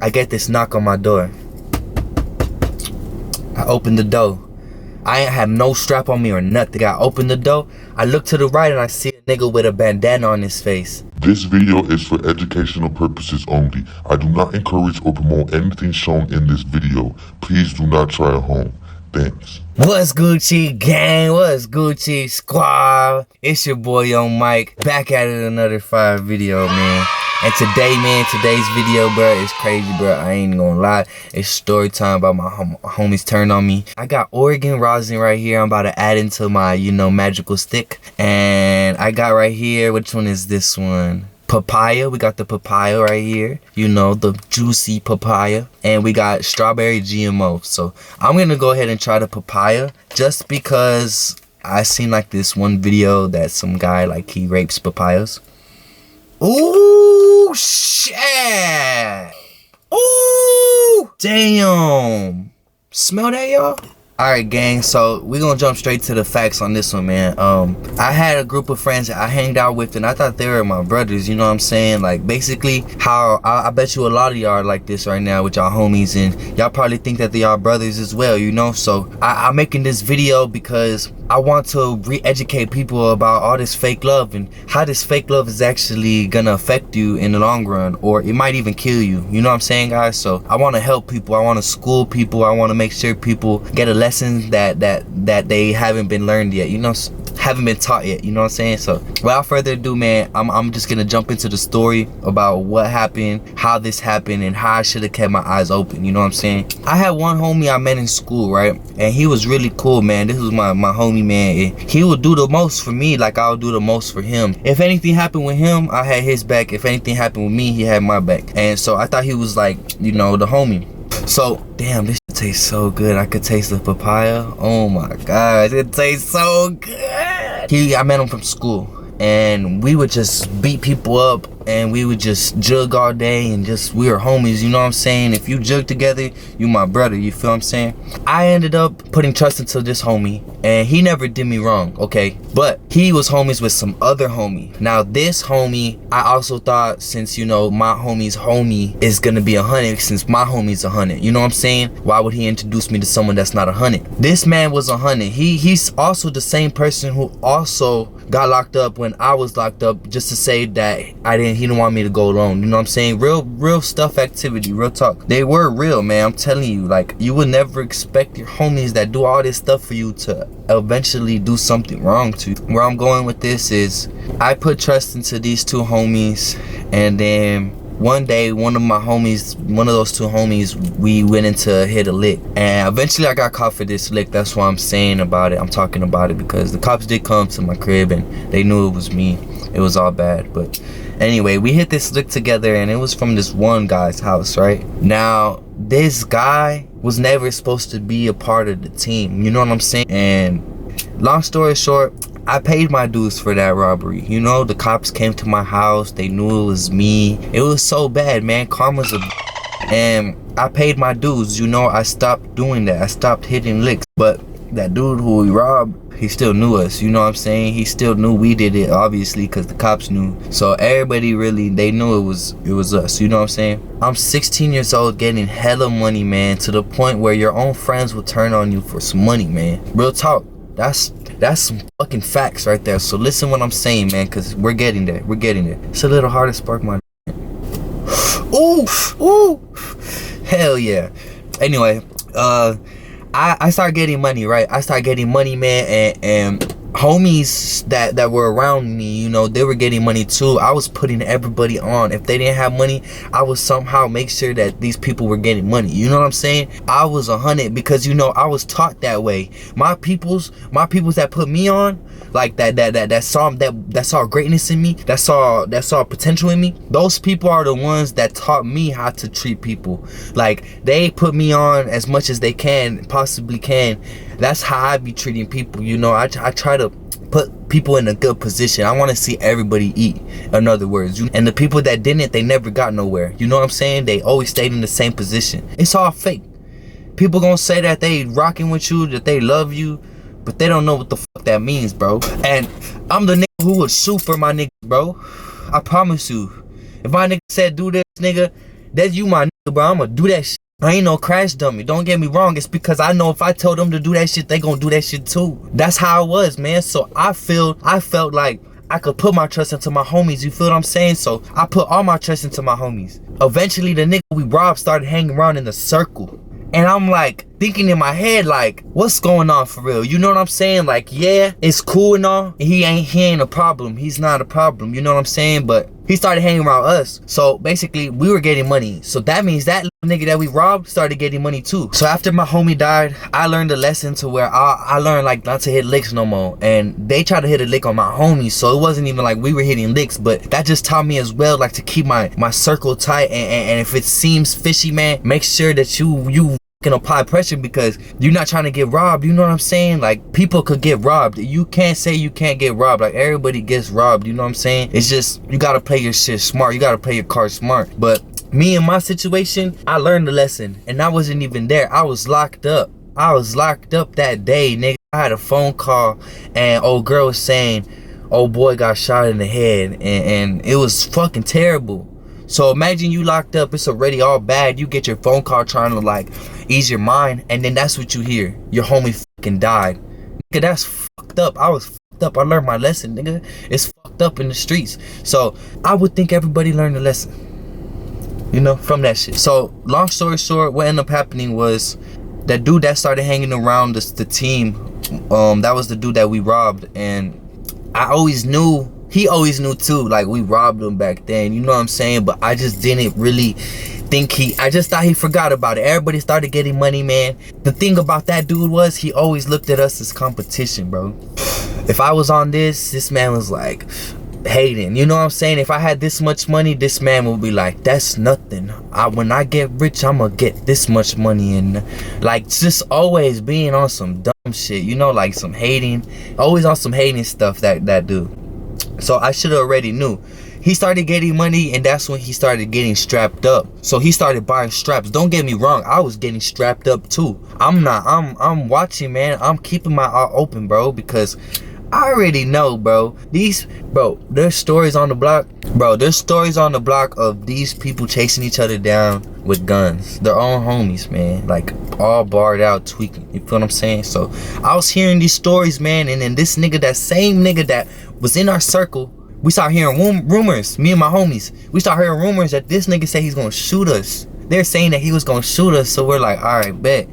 I get this knock on my door. I open the door. I ain't have no strap on me or nothing. I open the door. I look to the right and I see a nigga with a bandana on his face. This video is for educational purposes only. I do not encourage or promote anything shown in this video. Please do not try at home. Thanks. What's Gucci gang? What's Gucci squad? It's your boy Young Mike, back at it another fire video, man. And today, man, today's video, bro, is crazy, bro. I ain't gonna lie. It's story time about my homies turned on me. I got Oregon rosin right here. I'm about to add into my, magical stick. And I got right here, which one is this one? Papaya. We got the papaya right here. The juicy papaya. And we got strawberry GMO. So I'm gonna go ahead and try the papaya just because I seen like this one video that some guy, like, he rapes papayas. Ooh, shit. Ooh, damn. Smell that, y'all? Alright, gang, so we're gonna jump straight to the facts on this one, man. I had a group of friends that I hanged out with, and I thought they were my brothers, you know what I'm saying? Like, basically, how I bet you a lot of y'all are like this right now with y'all homies, and y'all probably think that they are brothers as well, So I'm making this video because I want to re-educate people about all this fake love and how this fake love is actually gonna affect you in the long run, or it might even kill you. You know what I'm saying, guys? So I want to help people. I want to school people. I want to make sure people get a lesson that they haven't been learned yet. Haven't been taught yet. You know what I'm saying? So without further ado, man, I'm just gonna jump into the story about what happened, how this happened, and how I should have kept my eyes open. You know what I'm saying? I had one homie I met in school, right? And he was really cool, man. This was my homie, man. He would do the most for me, like I would do the most for him. If anything happened with him, I had his back. If anything happened with me, he had my back. And so I thought he was like, the homie. So, damn, this shit tastes so good. I could taste the papaya. Oh my God, it tastes so good. I met him from school, and we would just beat people up, and we would just jug all day, and we were homies, you know what I'm saying? If you jug together, you my brother, you feel what I'm saying? I ended up putting trust into this homie, and he never did me wrong, okay? But he was homies with some other homie. Now this homie, I also thought, since my homie's homie is gonna be 100, since my homie's 100, you know what I'm saying? Why would he introduce me to someone that's not 100? This man was 100. He's also the same person who also got locked up when I was locked up, just to say that he didn't want me to go alone. You know what I'm saying? Real stuff activity, real talk. They were real, man. I'm telling you, like, you would never expect your homies that do all this stuff for you to eventually do something wrong to you. Where I'm going with this is, I put trust into these two homies, and then one day, one of those two homies, we went in to hit a lick, and eventually I got caught for this lick. That's why I'm saying about it. I'm talking about it because the cops did come to my crib, and they knew it was me. It was all bad, but anyway, we hit this lick together, and it was from this one guy's house, right? Now, this guy was never supposed to be a part of the team, you know what I'm saying? And long story short, I paid my dues for that robbery. The cops came to my house. They knew it was me. It was so bad, man. Karma's and I paid my dues. I stopped doing that. I stopped hitting licks. But that dude who we robbed, he still knew us. You know what I'm saying? He still knew we did it, obviously, because the cops knew. So everybody really, they knew it was us. You know what I'm saying? I'm 16 years old, getting hella money, man, to the point where your own friends will turn on you for some money, man. Real talk. That's some fucking facts right there. So listen what I'm saying, man, because we're getting there. It's a little hard to spark my ooh, hell yeah. Anyway, I started getting money, right? I started getting money, man, and homies that were around me, they were getting money too. I was putting everybody on. If they didn't have money, I would somehow make sure that these people were getting money. You know what I'm saying? I was 100 because I was taught that way. My peoples that put me on, like that saw greatness in me, that saw potential in me. Those people are the ones that taught me how to treat people. Like, they put me on as much as they possibly can. That's how I be treating people. I try to put people in a good position. I want to see everybody eat, in other words. And the people that didn't, they never got nowhere. You know what I'm saying? They always stayed in the same position. It's all fake. People gonna say that they rocking with you, that they love you, but they don't know what the fuck that means, bro. And I'm the nigga who would shoot for my nigga, bro. I promise you. If my nigga said do this, nigga, That's you my nigga, bro. I'ma do that shit. I ain't no crash dummy. Don't get me wrong. It's because I know if I tell them to do that shit, they gonna do that shit too. That's how it was, man. So I felt like I could put my trust into my homies. You feel what I'm saying? So I put all my trust into my homies. Eventually, the nigga we robbed started hanging around in the circle. And I'm like thinking in my head, like, what's going on for real? You know what I'm saying? Like, yeah, it's cool and all. He ain't a problem. He's not a problem. You know what I'm saying? But he started hanging around us. So basically, we were getting money. So that means that nigga that we robbed started getting money too. So after my homie died, I learned a lesson to where I learned like not to hit licks no more. And they tried to hit a lick on my homies. So it wasn't even like we were hitting licks, but that just taught me as well, like to keep my circle tight. And if it seems fishy, man, make sure that you can apply pressure, because you're not trying to get robbed. You know what I'm saying? Like, people could get robbed. You can't say you can't get robbed. Like, everybody gets robbed. You know what I'm saying? It's just, you gotta play your shit smart. You gotta play your card smart. But me in my situation, I learned the lesson, and I wasn't even there. I was locked up. I was locked up that day, nigga. I had a phone call, and old girl was saying, old boy got shot in the head, and it was fucking terrible. So imagine you locked up, it's already all bad. You get your phone call trying to like ease your mind, and then that's what you hear. Your homie fucking died. Nigga, that's fucked up. I was fucked up. I learned my lesson, nigga. It's fucked up in the streets. So I would think everybody learned a lesson, you know, from that shit. So long story short, what ended up happening was that dude that started hanging around the team, that was the dude that we robbed, and I always knew, he always knew too, like we robbed him back then, you know what I'm saying? But I just didn't really think I just thought he forgot about it. Everybody started getting money, man. The thing about that dude was he always looked at us as competition, bro. If I was on this man was like hating, you know what I'm saying? If I had this much money, this man would be like, that's nothing. When I get rich, I'm gonna get this much money. And like, just always being on some dumb shit, you know, like some hating, always on some hating stuff, that dude. So I should have already knew. He started getting money, and that's when he started getting strapped up. So he started buying straps. Don't get me wrong, I was getting strapped up too. I'm watching, man. I'm keeping my eye open, bro, because I already know, bro. There's stories on the block. Bro, there's stories on the block of these people chasing each other down with guns. Their own homies, man. Like, all barred out, tweaking. You feel what I'm saying? So, I was hearing these stories, man. And then this nigga, that same nigga that was in our circle, we started hearing rumors. Me and my homies. We started hearing rumors that this nigga said he's gonna shoot us. They're saying that he was gonna shoot us. So, we're like, alright, bet.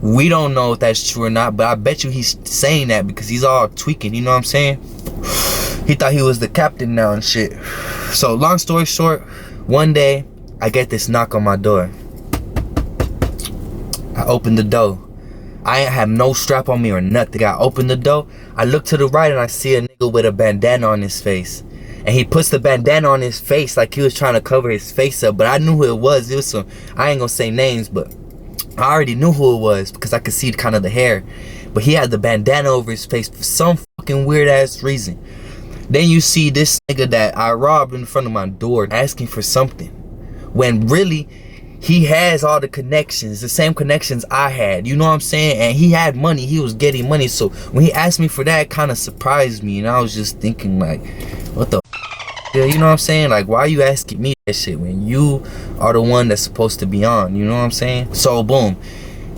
We don't know if that's true or not, but I bet you he's saying that because he's all tweaking, you know what I'm saying? He thought he was the captain now and shit. So long story short, one day I get this knock on my door. I open the door. I ain't have no strap on me or nothing. I open the door, I look to the right, and I see a nigga with a bandana on his face. And he puts the bandana on his face like he was trying to cover his face up, but I knew who it was. It was some, I ain't gonna say names, but I already knew who it was because I could see kind of the hair. But he had the bandana over his face for some fucking weird ass reason. Then you see this nigga that I robbed in front of my door asking for something, when really he has all the connections, the same connections I had, you know what I'm saying? And he had money, he was getting money. So when he asked me for that, it kind of surprised me. And I was just thinking like, what the you know what I'm saying? Like, why are you asking me that shit when you are the one that's supposed to be on? You know what I'm saying? So boom,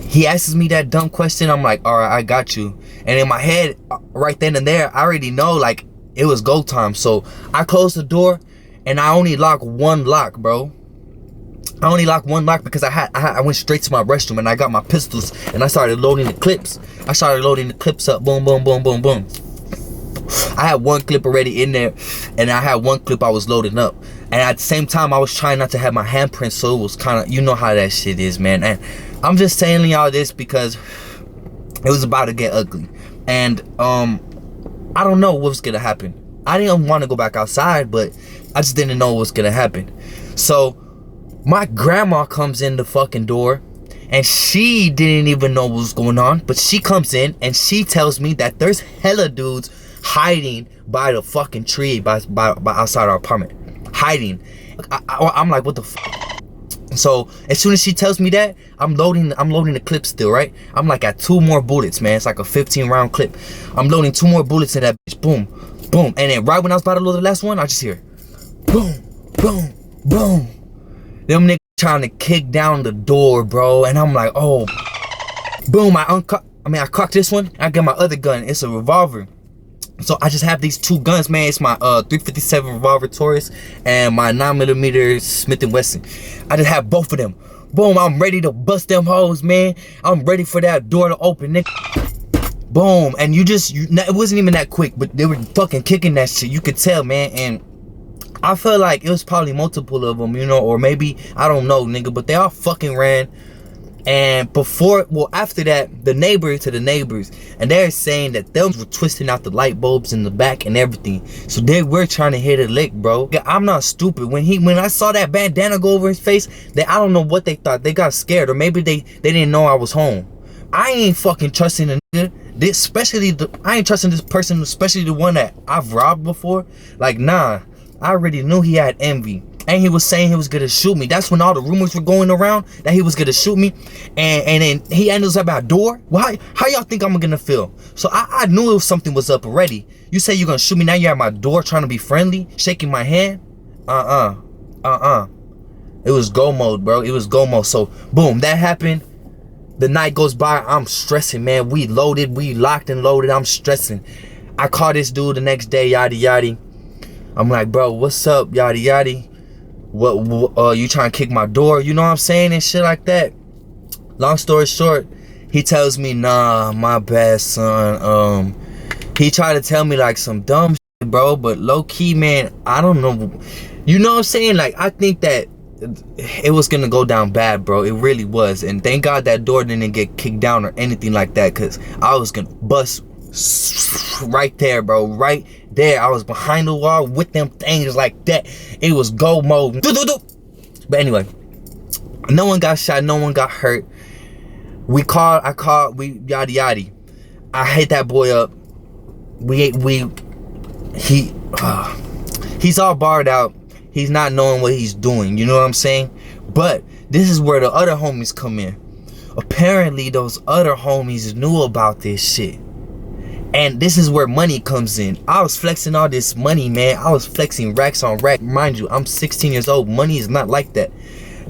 he asks me that dumb question. I'm like, all right, I got you. And in my head, right then and there, I already know like it was go time. So I closed the door, and I only locked one lock, bro. I only locked one lock because I went straight to my restroom, and I got my pistols, and I started loading the clips. I started loading the clips up. Boom, boom, boom, boom, boom. I had one clip already in there, and I had one clip I was loading up. And at the same time, I was trying not to have my handprint, so it was kind of, you know how that shit is, man. And I'm just telling y'all this because it was about to get ugly. And I don't know what was gonna happen. I didn't want to go back outside, but I just didn't know what was gonna happen. So my grandma comes in the fucking door, and she didn't even know what was going on, but she comes in and she tells me that there's hella dudes hiding by the fucking tree by outside our apartment, hiding. I'm like, what the fuck? So as soon as she tells me that, I'm loading the clip still, right? I'm like at 2 more bullets, man. It's like a 15-round clip. I'm loading 2 more bullets in that bitch. Boom, boom. And then right when I was about to load the last one, I just hear boom, boom, boom. Them niggas trying to kick down the door, bro. And I'm like, oh, boom, I cocked this one. I got my other gun. It's a revolver. So I just have these two guns, man. It's my 357 revolver Taurus and my 9mm Smith & Wesson. I just have both of them. Boom, I'm ready to bust them hoes, man. I'm ready for that door to open, nigga. Boom, and it wasn't even that quick, but they were fucking kicking that shit. You could tell, man. And I feel like it was probably multiple of them, you know, or maybe, I don't know, nigga, but they all fucking ran. And after that, the neighbors, and they're saying that they were twisting out the light bulbs in the back and everything. So they were trying to hit a lick, bro. I'm not stupid. When I saw that bandana go over his face, I don't know what they thought. They got scared, or maybe they didn't know I was home. I ain't fucking trusting a nigga. I ain't trusting this person, especially the one that I've robbed before. Like, nah, I already knew he had envy. And he was saying he was gonna shoot me. That's when all the rumors were going around that he was gonna shoot me. And then he ended up at my door. Why? How y'all think I'm gonna feel? So I knew something was up already. You say you're gonna shoot me, now you're at my door trying to be friendly, shaking my hand. It was go mode, bro. It was go mode. So boom, that happened. The night goes by. I'm stressing, man. We locked and loaded. I'm stressing. I call this dude the next day, yada yada. I'm like, bro, what's up, yada yada? What you trying to kick my door, you know what I'm saying, and shit like that. Long story short, he tells me, nah, my bad, son. He tried to tell me like some dumb shit, bro, but low key, man, I don't know, you know what I'm saying. Like, I think that it was gonna go down bad, bro. It really was. And thank God that door didn't get kicked down or anything like that, because I was gonna bust right there, bro, right there. I was behind the wall with them things like that. It was go mode. But anyway, no one got shot, no one got hurt. We yada yada. I hit that boy up. He's all barred out. He's not knowing what he's doing, you know what I'm saying? But this is where the other homies come in. Apparently those other homies knew about this shit. And this is where money comes in. I was flexing all this money, man. I was flexing racks on rack. Mind you, I'm 16 years old. Money is not like that.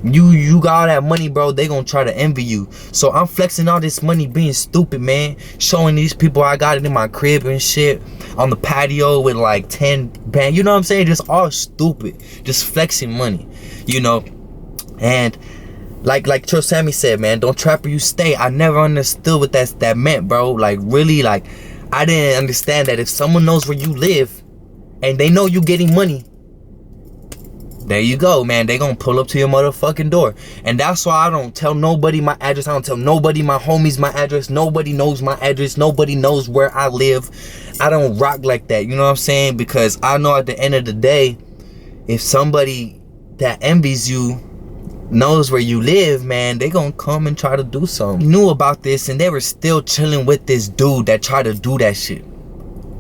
You got all that money, bro, they gonna try to envy you. So I'm flexing all this money, being stupid, man. Showing these people I got it in my crib and shit. On the patio with like 10 bands. You know what I'm saying? Just all stupid. Just flexing money, you know. And like Trill Sammy said, man, don't trap or you stay. I never understood what that meant, bro. Like, really, like, I didn't understand that if someone knows where you live and they know you getting money, there you go, man. They gonna pull up to your motherfucking door. And that's why I don't tell nobody my address. I don't tell nobody, my homies, my address. Nobody knows my address. Nobody knows where I live. I don't rock like that, you know what I'm saying? Because I know at the end of the day, if somebody that envies you knows where you live, man, they gonna come and try to do something. Knew about this and they were still chilling with this dude that tried to do that shit.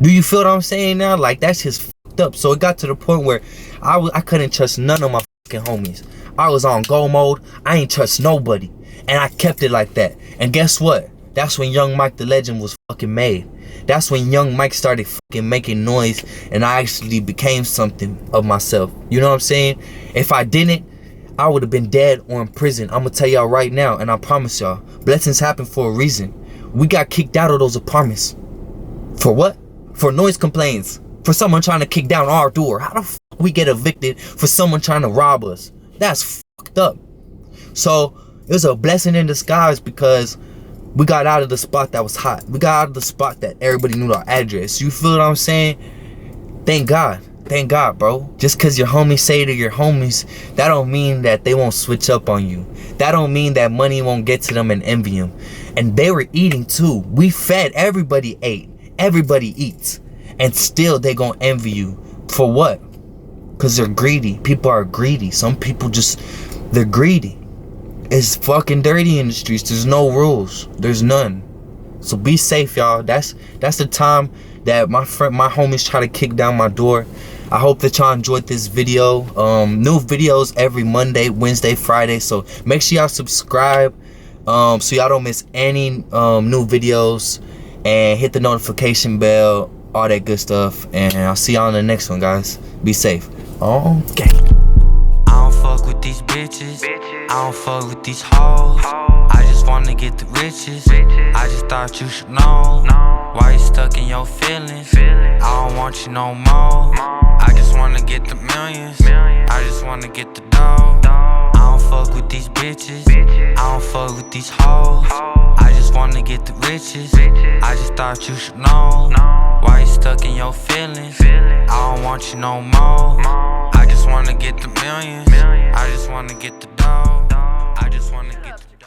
Do you feel what I'm saying now? Like, that's just fucked up. So it got to the point where I couldn't trust none of my fucking homies. I was on go mode. I ain't trust nobody. And I kept it like that. And guess what? That's when Young Mike the Legend was fucking made. That's when Young Mike started fucking making noise and I actually became something of myself. You know what I'm saying? If I didn't, I would have been dead or in prison. I'm gonna tell y'all right now, and I promise y'all, blessings happen for a reason. We got kicked out of those apartments. For what? For noise complaints. For someone trying to kick down our door. How the fuck we get evicted for someone trying to rob us? That's fucked up. So it was a blessing in disguise because we got out of the spot that was hot. We got out of the spot that everybody knew our address. You feel what I'm saying? Thank God. Thank God, bro. Just cause your homies say to your homies, that don't mean that they won't switch up on you. That don't mean that money won't get to them and envy them. And they were eating too. We fed. Everybody ate. Everybody eats. And still they gonna envy you. For what? Cause they're greedy. People are greedy. Some people they're greedy. It's fucking dirty in the streets. There's no rules. There's none. So be safe, y'all. That's the time that my homies try to kick down my door. I hope that y'all enjoyed this video. New videos every Monday, Wednesday, Friday. So make sure y'all subscribe so y'all don't miss any new videos. And hit the notification bell, all that good stuff. And I'll see y'all in the next one, guys. Be safe. Okay. I don't fuck with these bitches. I don't fuck with these hoes. I just wanna get the riches. I just thought you should know. Why you stuck in your feelings? I don't want you no more. I just wanna get the millions. I just wanna get the dough. I don't fuck with these bitches. I don't fuck with these hoes. I just wanna get the riches. I just thought you should know. Why you stuck in your feelings? I don't want you no more. I just wanna get the millions. I just wanna get the dough. I just wanna get the